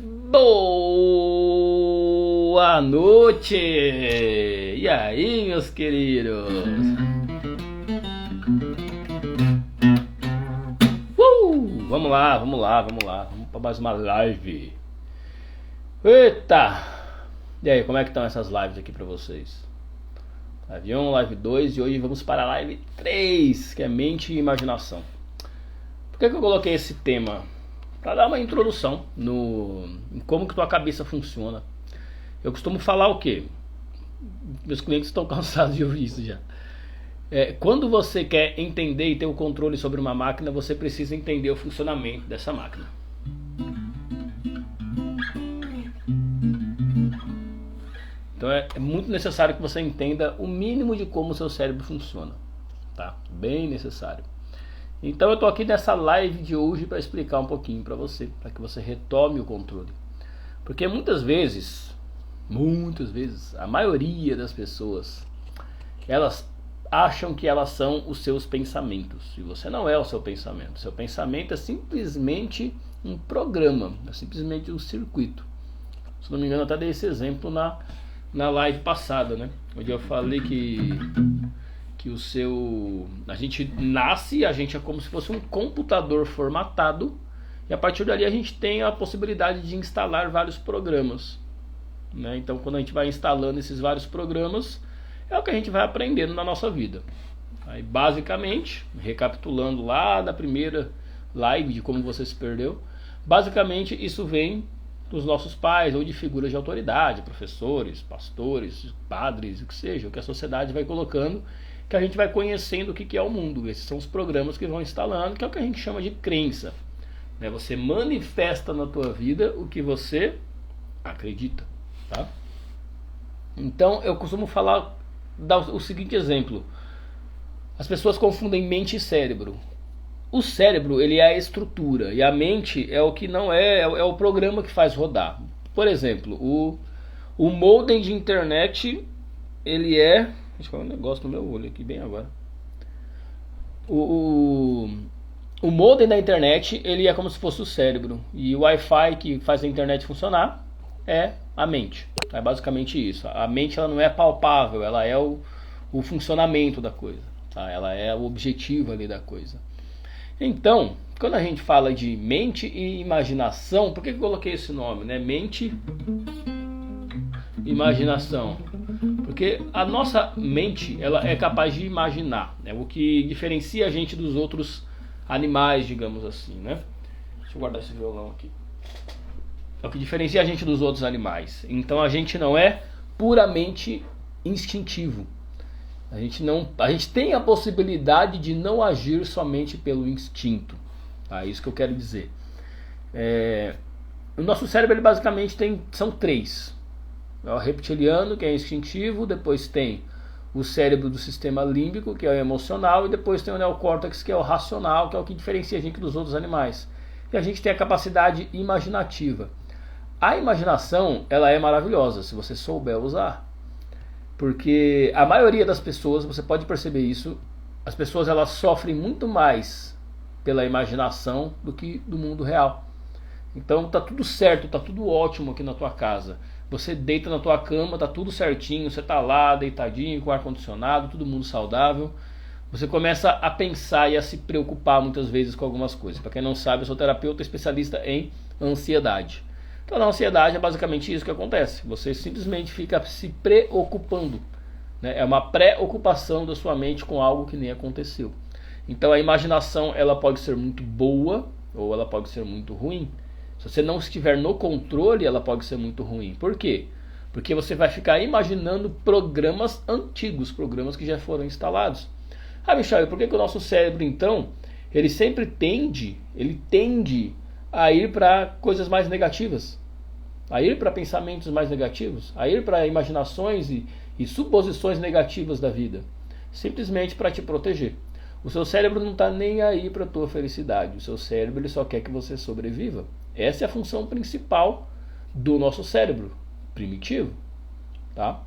Boa noite! E aí, meus queridos? Vamos lá. Vamos para mais uma live. Eita! E aí, como é que estão essas lives aqui para vocês? Live 1, live 2 e hoje vamos para a live 3, que é mente e imaginação. Por que eu coloquei esse tema? Para dar uma introdução em como que tua cabeça funciona. Eu costumo falar o quê? Meus clientes estão cansados de ouvir isso já. Quando você quer entender e ter o controle sobre uma máquina, você precisa entender o funcionamento dessa máquina. Então é muito necessário que você entenda o mínimo de como o seu cérebro funciona. Tá? Bem necessário. Então eu tô aqui nessa live de hoje para explicar um pouquinho para você, para que você retome o controle. Porque muitas vezes, a maioria das pessoas, elas acham que elas são os seus pensamentos. E você não é o seu pensamento. Seu pensamento é simplesmente um programa, é simplesmente um circuito. Se não me engano, eu até dei esse exemplo na live passada, né? Onde eu falei que a gente nasce, a gente é como se fosse um computador formatado, e a partir dali a gente tem a possibilidade de instalar vários programas, né? Então quando a gente vai instalando esses vários programas, é o que a gente vai aprendendo na nossa vida. Aí basicamente, recapitulando lá da primeira live de como você se perdeu, basicamente isso vem dos nossos pais ou de figuras de autoridade, professores, pastores, padres, o que seja, o que a sociedade vai colocando, que a gente vai conhecendo o que é o mundo. Esses são os programas que vão instalando, que é o que a gente chama de crença. Você manifesta na tua vida o que você acredita. Tá? Então eu costumo dar o seguinte exemplo. As pessoas confundem mente e cérebro. O cérebro, ele é a estrutura, e a mente é o que não é o programa que faz rodar. Por exemplo, o modem de internet, ele é... Deixa eu ver um negócio no meu olho aqui bem agora. O modem da internet, ele é como se fosse o cérebro. E o Wi-Fi que faz a internet funcionar é a mente. É basicamente isso. A mente, ela não é palpável, ela é o funcionamento da coisa. Tá? Ela é o objetivo ali da coisa. Então, quando a gente fala de mente e imaginação, por que eu coloquei esse nome, né? Mente e imaginação. Porque a nossa mente, ela é capaz de imaginar, né? O que diferencia a gente dos outros animais, digamos assim, né? Deixa eu guardar esse violão aqui. É o que diferencia a gente dos outros animais. Então a gente não é puramente instintivo. A gente tem a possibilidade de não agir somente pelo instinto. Tá? Isso que eu quero dizer. O nosso cérebro, ele basicamente são três. É o reptiliano, que é instintivo, depois tem o cérebro do sistema límbico, que é o emocional, e depois tem o neocórtex, que é o racional, que é o que diferencia a gente dos outros animais. E a gente tem a capacidade imaginativa. A imaginação, ela é maravilhosa, se você souber usar. Porque a maioria das pessoas, você pode perceber isso, as pessoas elas sofrem muito mais pela imaginação do que do mundo real. Então tá tudo certo, tá tudo ótimo aqui na tua casa. Você deita na tua cama, tá tudo certinho, você tá lá deitadinho com ar condicionado, todo mundo saudável. Você começa a pensar e a se preocupar muitas vezes com algumas coisas. Para quem não sabe, eu sou terapeuta especialista em ansiedade. Então na ansiedade é basicamente isso que acontece. Você simplesmente fica se preocupando, né? É uma preocupação da sua mente com algo que nem aconteceu. Então a imaginação, ela pode ser muito boa ou ela pode ser muito ruim. Se você não estiver no controle, ela pode ser muito ruim. Por quê? Porque você vai ficar imaginando programas antigos, programas que já foram instalados. Michel, por que o nosso cérebro, então, ele sempre tende a ir para coisas mais negativas? A ir para pensamentos mais negativos? A ir para imaginações e suposições negativas da vida? Simplesmente para te proteger. O seu cérebro não está nem aí para a tua felicidade. O seu cérebro, ele só quer que você sobreviva. Essa é a função principal do nosso cérebro primitivo, tá?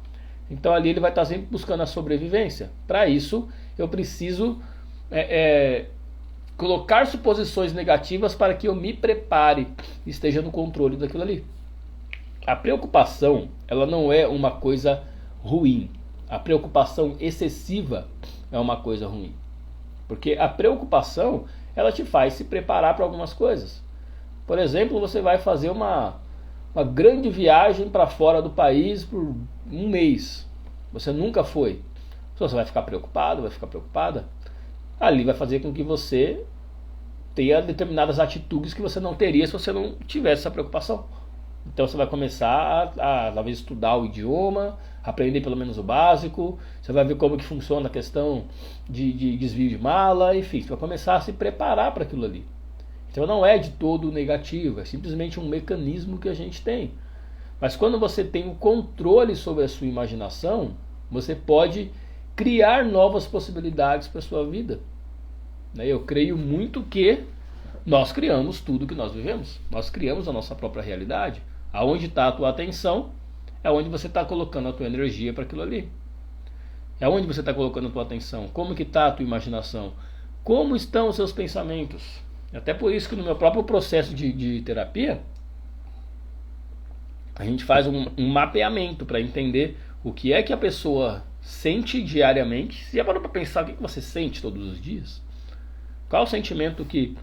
Então ali ele vai estar sempre buscando a sobrevivência. Para isso eu preciso colocar suposições negativas para que eu me prepare e esteja no controle daquilo ali. A preocupação, ela não é uma coisa ruim. A preocupação excessiva é uma coisa ruim. Porque a preocupação, ela te faz se preparar para algumas coisas. Por exemplo, você vai fazer uma grande viagem para fora do país por um mês. Você nunca foi. Você vai ficar preocupado, vai ficar preocupada. Ali vai fazer com que você tenha determinadas atitudes que você não teria se você não tivesse essa preocupação. Então você vai começar a talvez estudar o idioma, aprender pelo menos o básico, você vai ver como que funciona a questão de desvio de mala, enfim, você vai começar a se preparar para aquilo ali. Então não é de todo negativo, é simplesmente um mecanismo que a gente tem. Mas quando você tem o controle sobre a sua imaginação, você pode criar novas possibilidades para a sua vida. Eu creio muito que nós criamos tudo que nós vivemos. Nós criamos a nossa própria realidade. Aonde está a tua atenção, é onde você está colocando a tua energia para aquilo ali. É onde você está colocando a tua atenção. Como que está a tua imaginação? Como estão os seus pensamentos? Até por isso que no meu próprio processo de terapia, a gente faz um mapeamento para entender o que é que a pessoa sente diariamente. Você já parou para pensar o que você sente todos os dias? Qual o sentimento que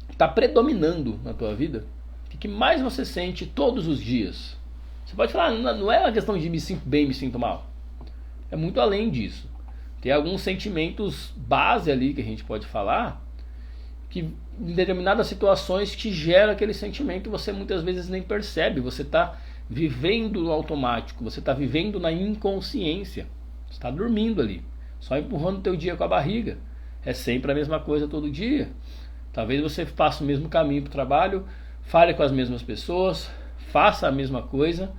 está predominando na tua vida? O que mais você sente todos os dias? Você pode falar, não é uma questão de me sinto bem, me sinto mal. É muito além disso. Tem alguns sentimentos base ali que a gente pode falar, que em determinadas situações te gera aquele sentimento e você muitas vezes nem percebe. Você está vivendo no automático, você está vivendo na inconsciência. Você está dormindo ali, só empurrando o teu dia com a barriga. É sempre a mesma coisa todo dia. Talvez você faça o mesmo caminho para o trabalho, fale com as mesmas pessoas, faça a mesma coisa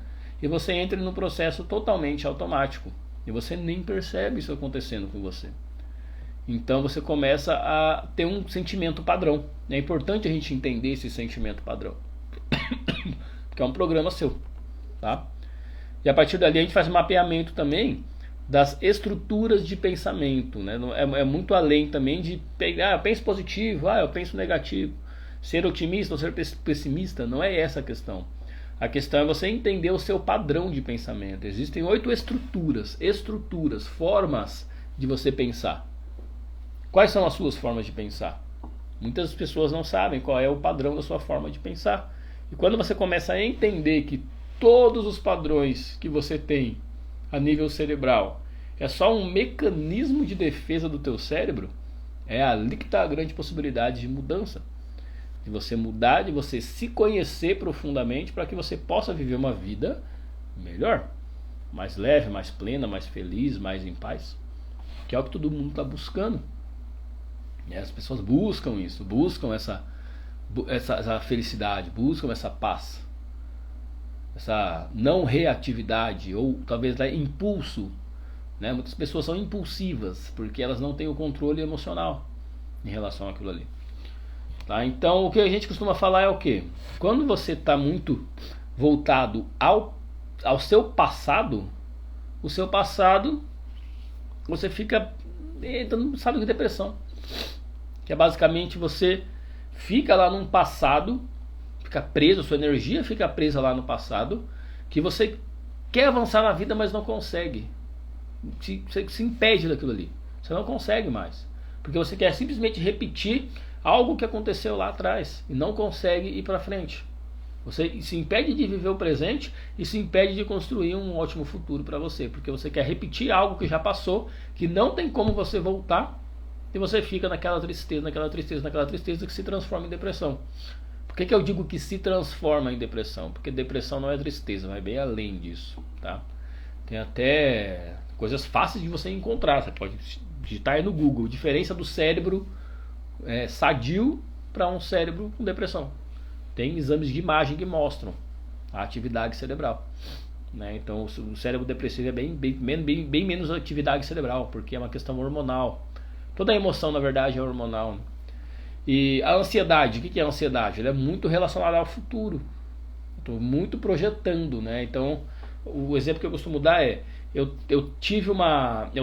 e você entre num processo totalmente automático. E você nem percebe isso acontecendo com você. Então você começa a ter um sentimento padrão. É importante a gente entender esse sentimento padrão. Porque é um programa seu. Tá? E a partir dali a gente faz um mapeamento também das estruturas de pensamento, né? É muito além também de pegar, eu penso positivo, eu penso negativo. Ser otimista ou ser pessimista, não é essa a questão. A questão é você entender o seu padrão de pensamento. Existem 8 estruturas, formas de você pensar. Quais são as suas formas de pensar? Muitas pessoas não sabem qual é o padrão da sua forma de pensar. E quando você começa a entender que todos os padrões que você tem a nível cerebral é só um mecanismo de defesa do teu cérebro, é ali que está a grande possibilidade de mudança. De você mudar, de você se conhecer profundamente para que você possa viver uma vida melhor, mais leve, mais plena, mais feliz, mais em paz, que é o que todo mundo está buscando. E as pessoas buscam isso, buscam essa felicidade, buscam essa paz, essa não reatividade ou talvez impulso, né? Muitas pessoas são impulsivas porque elas não têm o controle emocional em relação àquilo ali. Tá? Então o que a gente costuma falar é o quê? Quando você está muito voltado ao seu passado, o seu passado, você fica entrando, sabe, de depressão. Que é basicamente você fica lá num passado, fica preso, sua energia fica presa lá no passado, que você quer avançar na vida, mas não consegue. Você se impede daquilo ali. Você não consegue mais. Porque você quer simplesmente repetir algo que aconteceu lá atrás e não consegue ir para frente. Você se impede de viver o presente e se impede de construir um ótimo futuro para você, porque você quer repetir algo que já passou, que não tem como você voltar, e você fica naquela tristeza que se transforma em depressão. Por que eu digo que se transforma em depressão? Porque depressão não é tristeza, vai bem além disso, tá? Tem até coisas fáceis de você encontrar. Você pode digitar aí no Google, diferença do cérebro sadio para um cérebro com depressão. Tem exames de imagem que mostram a atividade cerebral, né? Então o cérebro depressivo é bem menos atividade cerebral, porque é uma questão hormonal. Toda a emoção, na verdade, é hormonal. E a ansiedade, o que é a ansiedade? Ela é muito relacionada ao futuro. Estou muito projetando, né? Então o exemplo que eu costumo dar é: eu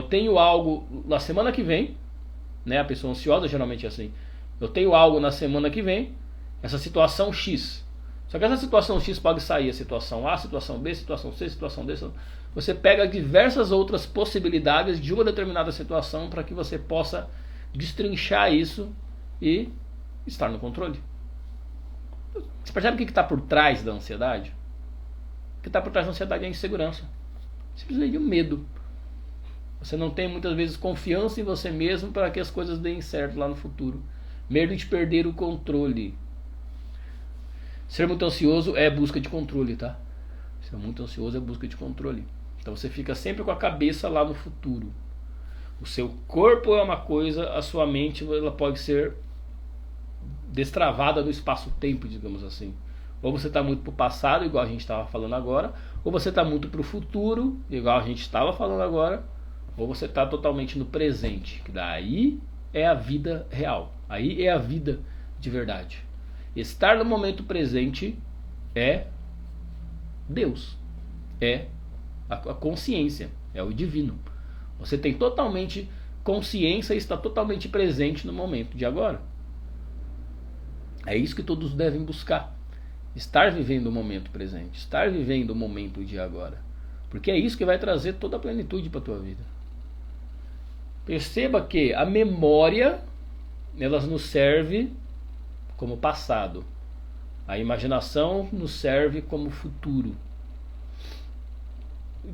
tenho algo na semana que vem, né? A pessoa ansiosa geralmente é assim. Eu tenho algo na semana que vem, essa situação X. Só que essa situação X pode sair a situação A, situação B, situação C, situação D. Você pega diversas outras possibilidades de uma determinada situação para que você possa destrinchar isso e estar no controle. Você percebe o que está por trás da ansiedade? O que está por trás da ansiedade é a insegurança. Simplesmente o medo. Você não tem muitas vezes confiança em você mesmo para que as coisas deem certo lá no futuro. Medo de perder o controle. Ser muito ansioso é busca de controle, tá? Ser muito ansioso é busca de controle. Então você fica sempre com a cabeça lá no futuro. O seu corpo é uma coisa, a sua mente ela pode ser destravada no espaço-tempo, digamos assim. Ou você está muito para o passado, igual a gente estava falando agora, ou você está muito para o futuro, igual a gente estava falando agora, ou você está totalmente no presente, que daí é a vida real, aí é a vida de verdade. Estar no momento presente é Deus, é a consciência, é o divino. Você tem totalmente consciência e está totalmente presente no momento de agora. É isso que todos devem buscar. Estar vivendo o momento presente, estar vivendo o momento de agora. Porque é isso que vai trazer toda a plenitude para a tua vida. Perceba que a memória, ela nos serve como passado. A imaginação nos serve como futuro.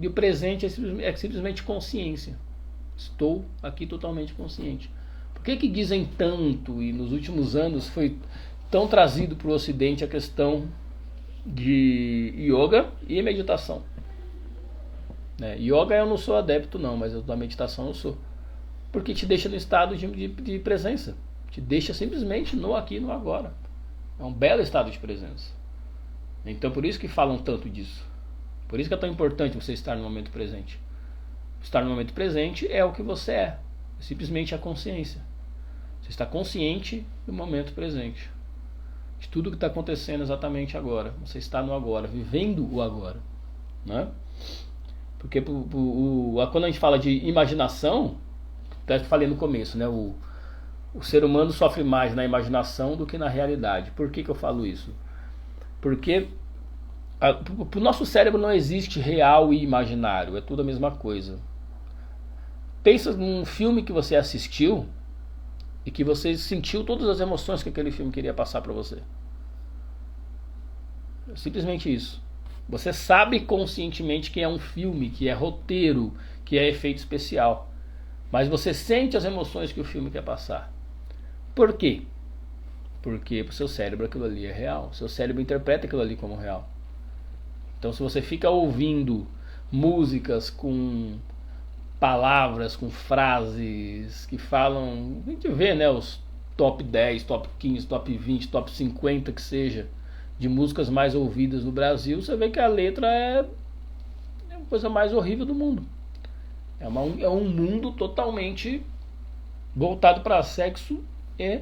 E o presente é simplesmente consciência. Estou aqui totalmente consciente. Por que dizem tanto, e nos últimos anos foi tão trazido para o Ocidente a questão de yoga e meditação? Yoga eu não sou adepto não, mas da meditação eu sou. Porque te deixa no estado de presença. Te deixa simplesmente no aqui e no agora. É um belo estado de presença. Então por isso que falam tanto disso. Por isso que é tão importante você estar no momento presente. Estar no momento presente é o que você é. É simplesmente a consciência. Você está consciente do momento presente. De tudo que está acontecendo exatamente agora. Você está no agora, vivendo o agora. Né? Porque quando a gente fala de imaginação, até falei no começo, né? O ser humano sofre mais na imaginação do que na realidade. Por que eu falo isso? Porque para o nosso cérebro não existe real e imaginário, é tudo a mesma coisa. Pensa num filme que você assistiu e que você sentiu todas as emoções que aquele filme queria passar para você. É simplesmente isso. Você sabe conscientemente que é um filme, que é roteiro, que é efeito especial. Mas você sente as emoções que o filme quer passar. Por quê? Porque para o seu cérebro aquilo ali é real. O seu cérebro interpreta aquilo ali como real. Então se você fica ouvindo músicas com palavras, com frases que falam... A gente vê, né, os top 10, top 15, top 20, top 50 que seja, de músicas mais ouvidas no Brasil, você vê que a letra é a coisa mais horrível do mundo. É um mundo totalmente voltado para sexo e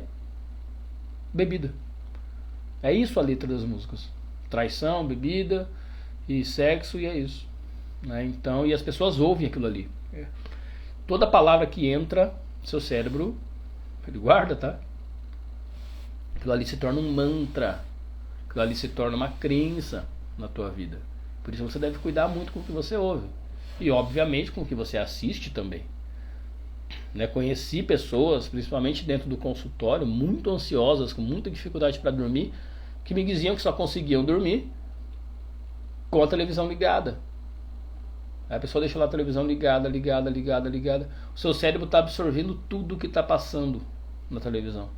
bebida. É isso a letra das músicas. Traição, bebida e sexo, e é isso. Né? Então, e as pessoas ouvem aquilo ali. Toda palavra que entra no seu cérebro, ele guarda, tá? Aquilo ali se torna um mantra. Aquilo ali se torna uma crença na tua vida. Por isso você deve cuidar muito com o que você ouve. E obviamente com o que você assiste também. Né? Conheci pessoas, principalmente dentro do consultório, muito ansiosas, com muita dificuldade para dormir, que me diziam que só conseguiam dormir com a televisão ligada. Aí a pessoa deixa lá a televisão ligada. O seu cérebro está absorvendo tudo que está passando na televisão.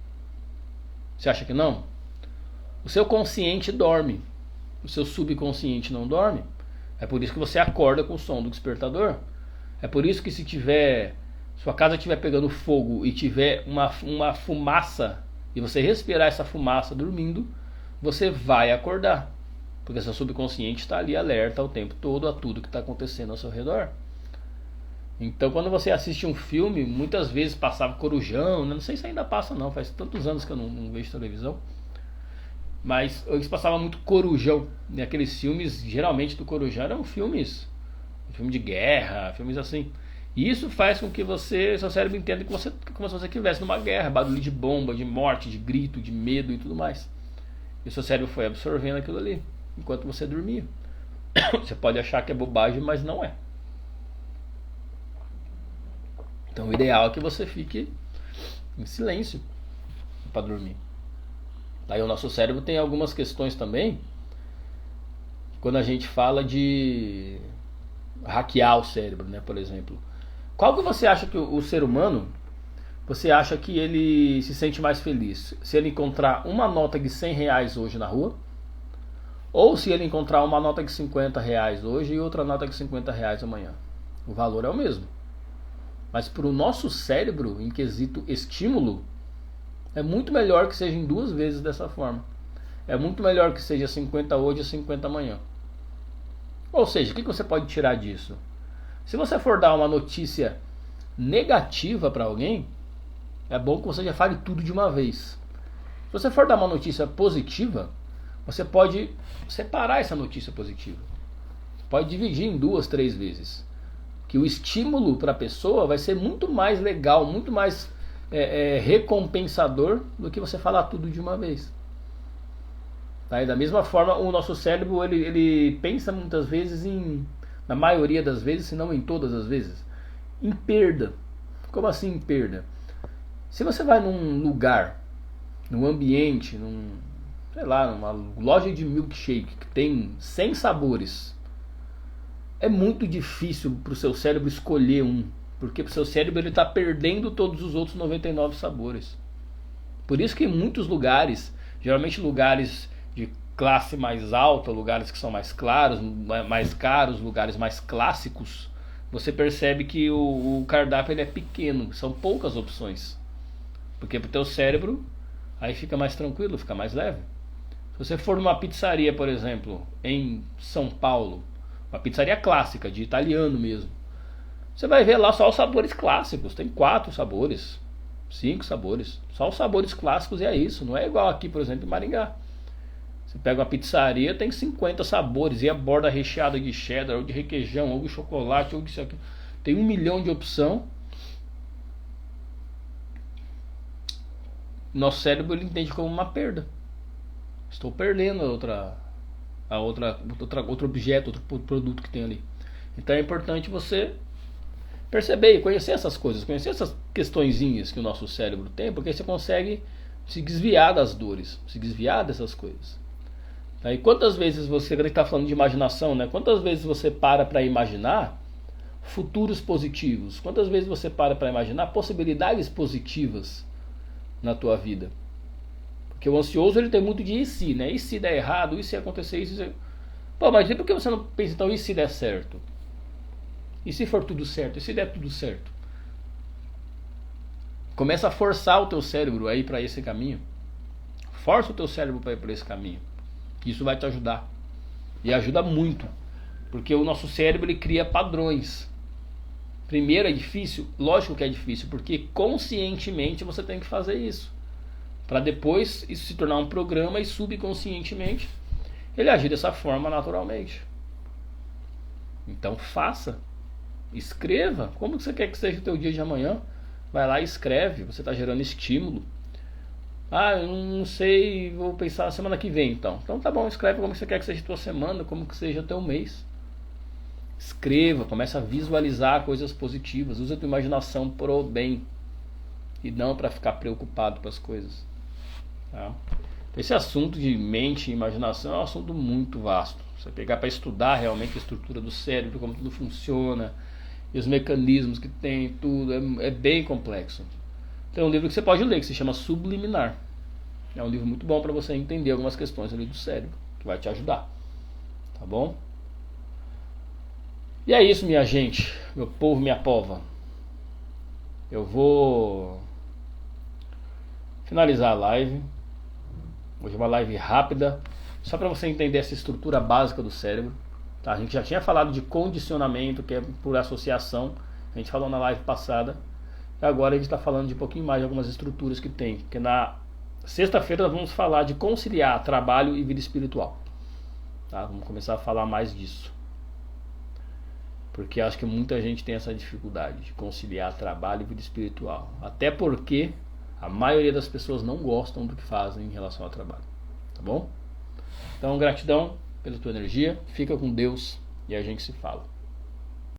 Você acha que não? O seu consciente dorme. O seu subconsciente não dorme. É por isso que você acorda com o som do despertador. É por isso que se sua casa estiver pegando fogo e tiver uma fumaça, e você respirar essa fumaça dormindo, você vai acordar. Porque seu subconsciente está ali alerta o tempo todo a tudo que está acontecendo ao seu redor. Então quando você assiste um filme, muitas vezes passava Corujão, não sei se ainda passa não, faz tantos anos que eu não vejo televisão. Mas eles passavam muito Corujão. E aqueles filmes, geralmente do Corujão, eram filme de guerra, filmes assim. E isso faz com que seu cérebro entenda que você, como se você estivesse numa guerra, barulho de bomba, de morte, de grito, de medo e tudo mais. E o seu cérebro foi absorvendo aquilo ali, enquanto você dormia. Você pode achar que é bobagem, mas não é. Então o ideal é que você fique em silêncio para dormir. Aí o nosso cérebro tem algumas questões também, quando a gente fala de hackear o cérebro, né, por exemplo. Qual que você acha que o ser humano, você acha que ele se sente mais feliz? Se ele encontrar uma nota de 100 reais hoje na rua, ou se ele encontrar uma nota de 50 reais hoje e outra nota de 50 reais amanhã? O valor é o mesmo. Mas para o nosso cérebro, em quesito estímulo, é muito melhor que seja em 2 vezes dessa forma. É muito melhor que seja 50 hoje e 50 amanhã. Ou seja, o que você pode tirar disso? Se você for dar uma notícia negativa para alguém, é bom que você já fale tudo de uma vez. Se você for dar uma notícia positiva, você pode separar essa notícia positiva. Pode dividir em 2, 3 vezes. Que o estímulo para a pessoa vai ser muito mais legal, muito mais recompensador do que você falar tudo de uma vez. Tá? E da mesma forma, o nosso cérebro ele pensa muitas vezes na maioria das vezes, se não em todas as vezes, em perda. Como assim em perda? Se você vai num lugar, num ambiente, sei lá, numa loja de milkshake que tem 100 sabores, é muito difícil para o seu cérebro escolher um, porque o seu cérebro está perdendo todos os outros 99 sabores. Por isso que em muitos lugares, geralmente lugares de classe mais alta, lugares que são mais claros, mais caros, lugares mais clássicos, você percebe que o cardápio ele é pequeno, são poucas opções. Porque para o teu cérebro aí fica mais tranquilo, fica mais leve. Se você for numa pizzaria, por exemplo, em São Paulo, uma pizzaria clássica, de italiano mesmo, você vai ver lá só os sabores clássicos. Tem 4 sabores, 5 sabores, só os sabores clássicos, e é isso. Não é igual aqui, por exemplo, em Maringá. Você pega uma pizzaria, tem 50 sabores, e a borda recheada de cheddar, ou de requeijão, ou de chocolate, ou de isso aqui. Tem 1 milhão de opção. Nosso cérebro ele entende como uma perda. Estou perdendo outro objeto, outro produto que tem ali. Então é importante você perceber e conhecer essas coisas, conhecer essas questõezinhas que o nosso cérebro tem, porque aí você consegue se desviar das dores, se desviar dessas coisas. E quantas vezes você, quando a gente está falando de imaginação, né? Quantas vezes você para imaginar futuros positivos? Quantas vezes você para imaginar possibilidades positivas na tua vida? Porque o ansioso ele tem muito de e se, né? E se der errado, e se acontecer isso? Pô, mas por que você não pensa então, e se der certo? E se for tudo certo? E se der tudo certo? Começa a forçar o teu cérebro a ir para esse caminho. Força o teu cérebro para ir para esse caminho. Isso vai te ajudar. E ajuda muito. Porque o nosso cérebro ele cria padrões. Primeiro é difícil? Lógico que é difícil, porque conscientemente você tem que fazer isso. Para depois isso se tornar um programa e subconscientemente ele agir dessa forma naturalmente. Então faça. Escreva. Como você quer que seja o teu dia de amanhã? Vai lá e escreve. Você está gerando estímulo. Ah, eu não sei, vou pensar semana que vem então. Então tá bom, escreve como você quer que seja a tua semana, como que seja o teu mês. Escreva, começa a visualizar coisas positivas. Usa a tua imaginação pro bem. E não para ficar preocupado com as coisas. Tá? Esse assunto de mente e imaginação é um assunto muito vasto. Você pegar para estudar realmente a estrutura do cérebro, como tudo funciona, e os mecanismos que tem, tudo, é bem complexo. Tem um livro que você pode ler que se chama Subliminar. É um livro muito bom para você entender algumas questões ali do cérebro, que vai te ajudar. Tá bom? E é isso, minha gente, meu povo, minha pova. Eu vou finalizar a live. Hoje é uma live rápida, só para você entender essa estrutura básica do cérebro. Tá? A gente já tinha falado de condicionamento, que é por associação. A gente falou na live passada. E agora a gente está falando de um pouquinho mais de algumas estruturas que tem. Porque na sexta-feira nós vamos falar de conciliar trabalho e vida espiritual. Tá? Vamos começar a falar mais disso. Porque acho que muita gente tem essa dificuldade de conciliar trabalho e vida espiritual. Até porque a maioria das pessoas não gostam do que fazem em relação ao trabalho. Tá bom? Então, gratidão pela tua energia. Fica com Deus e a gente se fala.